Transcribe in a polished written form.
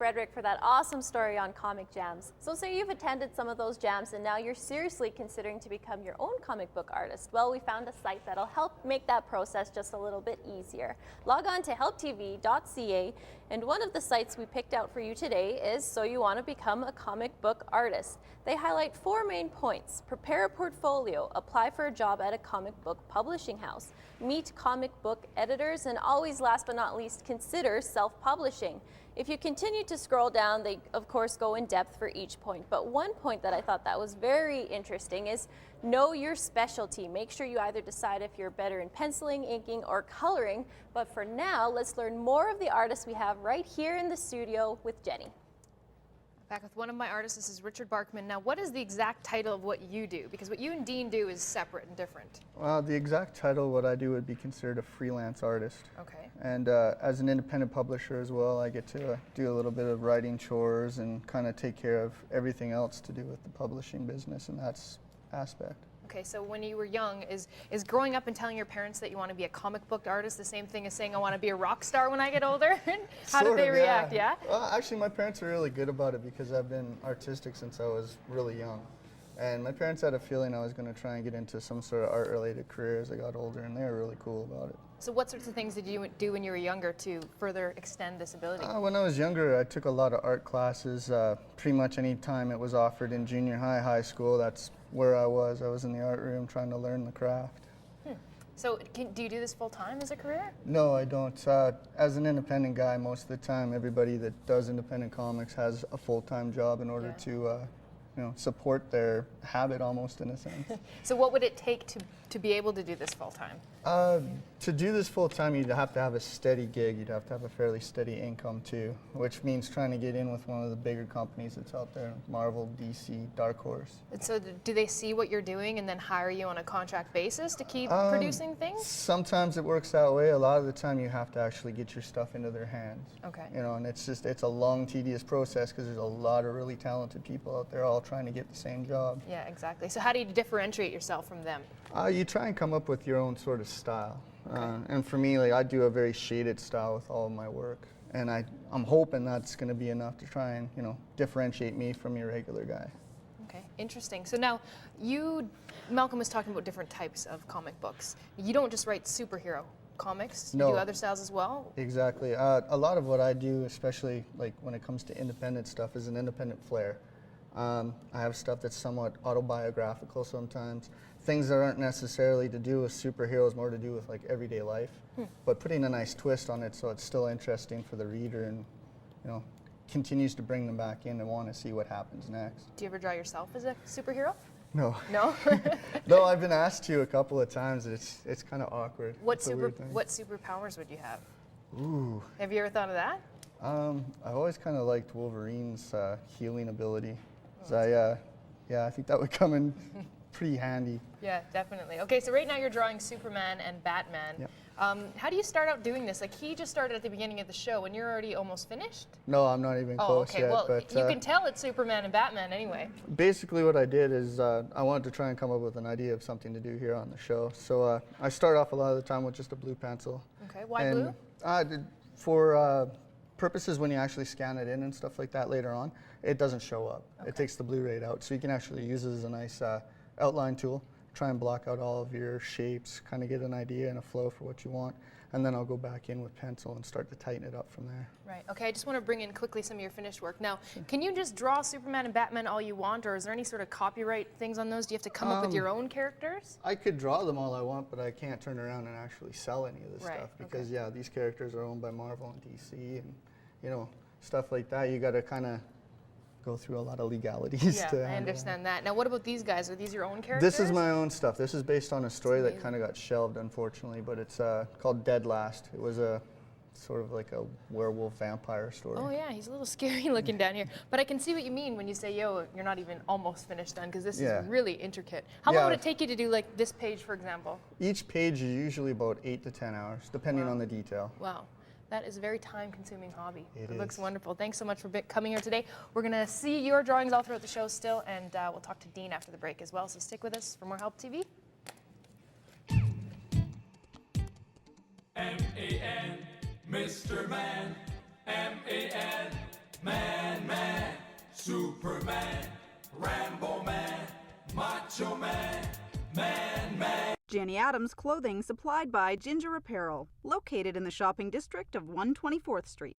Frederick for that awesome story on comic jams. So say you've attended some of those jams and now you're seriously considering to become your own comic book artist. Well, we found a site that'll help make that process just a little bit easier. Log on to helptv.ca, and one of the sites we picked out for you today is So You Want to Become a Comic Book Artist. They highlight 4 main points: prepare a portfolio, apply for a job at a comic book publishing house, meet comic book editors, and always last but not least, consider self-publishing. If you continue to scroll down, they of course go in depth for each point, but one point that I thought that was very interesting is know your specialty. Make sure you either decide if you're better in penciling, inking, or coloring, but for now, let's learn more of the artists we have right here in the studio with Jenny. Back with one of my artists, this is Richard Barkman. Now, what is the exact title of what you do? Because what you and Dean do is separate and different. Well, the exact title, what I do would be considered a freelance artist. Okay. And as an independent publisher as well, I get to do a little bit of writing chores and kind of take care of everything else to do with the publishing business in that aspect. Okay, so when you were young, is growing up and telling your parents that you want to be a comic book artist the same thing as saying I want to be a rock star when I get older? How did they react, yeah? Well, actually, my parents are really good about it because I've been artistic since I was really young. And my parents had a feeling I was going to try and get into some sort of art-related career as I got older, and they were really cool about it. So what sorts of things did you do when you were younger to further extend this ability? When I was younger, I took a lot of art classes. Pretty much any time it was offered in junior high, high school, that's where I was. I was in the art room trying to learn the craft. So do you do this full-time as a career? No, I don't. As an independent guy, most of the time, everybody that does independent comics has a full-time job in order to support their habit almost in a sense. So what would it take to be able to do this full-time? To do this full-time, you'd have to have a steady gig. You'd have to have a fairly steady income too, which means trying to get in with one of the bigger companies that's out there, Marvel, DC, Dark Horse. And so do they see what you're doing and then hire you on a contract basis to keep producing things? Sometimes it works that way. A lot of the time you have to actually get your stuff into their hands. Okay. And it's a long, tedious process because there's a lot of really talented people out there all trying to get the same job. Yeah, exactly. So how do you differentiate yourself from them? You try and come up with your own sort of style. Okay. And for me, I do a very shaded style with all of my work. And I'm hoping that's going to be enough to try and, differentiate me from your regular guy. Okay, interesting. So now, Malcolm was talking about different types of comic books. You don't just write superhero comics, you do other styles as well? Exactly. A lot of what I do, especially when it comes to independent stuff, is an independent flair. I have stuff that's somewhat autobiographical sometimes. Things that aren't necessarily to do with superheroes, more to do with everyday life, but putting a nice twist on it so it's still interesting for the reader and continues to bring them back in and want to see what happens next. Do you ever draw yourself as a superhero? No. No? No, I've been asked to a couple of times. It's kind of awkward. What superpowers would you have? Ooh. Have you ever thought of that? I've always kind of liked Wolverine's healing ability. I think that would come in pretty handy. Yeah, definitely. Okay, so right now you're drawing Superman and Batman. Yep. How do you start out doing this? He just started at the beginning of the show, and you're already almost finished? No, I'm not even close okay. yet. Well, but, you can tell it's Superman and Batman anyway. Basically what I did is I wanted to try and come up with an idea of something to do here on the show. So I start off a lot of the time with just a blue pencil. Okay, why blue? For purposes when you actually scan it in and stuff like that later on, it doesn't show up. Okay. It takes the blue right out. So you can actually use it as a nice outline tool, try and block out all of your shapes, kind of get an idea and a flow for what you want. And then I'll go back in with pencil and start to tighten it up from there. Right, okay, I just want to bring in quickly some of your finished work. Now, can you just draw Superman and Batman all you want, or is there any sort of copyright things on those? Do you have to come up with your own characters? I could draw them all I want, but I can't turn around and actually sell any of this stuff because, these characters are owned by Marvel and DC and, stuff like that. You got to kind of go through a lot of legalities to I understand that. Now, what about these guys? Are these your own characters? This is my own stuff. This is based on a story that kind of got shelved, unfortunately, but it's called Dead Last. It was a sort of like a werewolf vampire story. Oh yeah, he's a little scary looking down here. But I can see what you mean when you say, yo, you're not even almost finished done, because this is really intricate. How long would it take you to do this page, for example? Each page is usually about 8 to 10 hours, depending on the detail. Wow. That is a very time-consuming hobby. It looks wonderful. Thanks so much for coming here today. We're going to see your drawings all throughout the show still, and we'll talk to Dean after the break as well. So stick with us for more Help TV. M-A-N, Mr. Man, M-A-N, man. Superman, Rambo Man, Macho Man, Man. Jenny Adams Clothing, supplied by Ginger Apparel, located in the shopping district of 124th Street.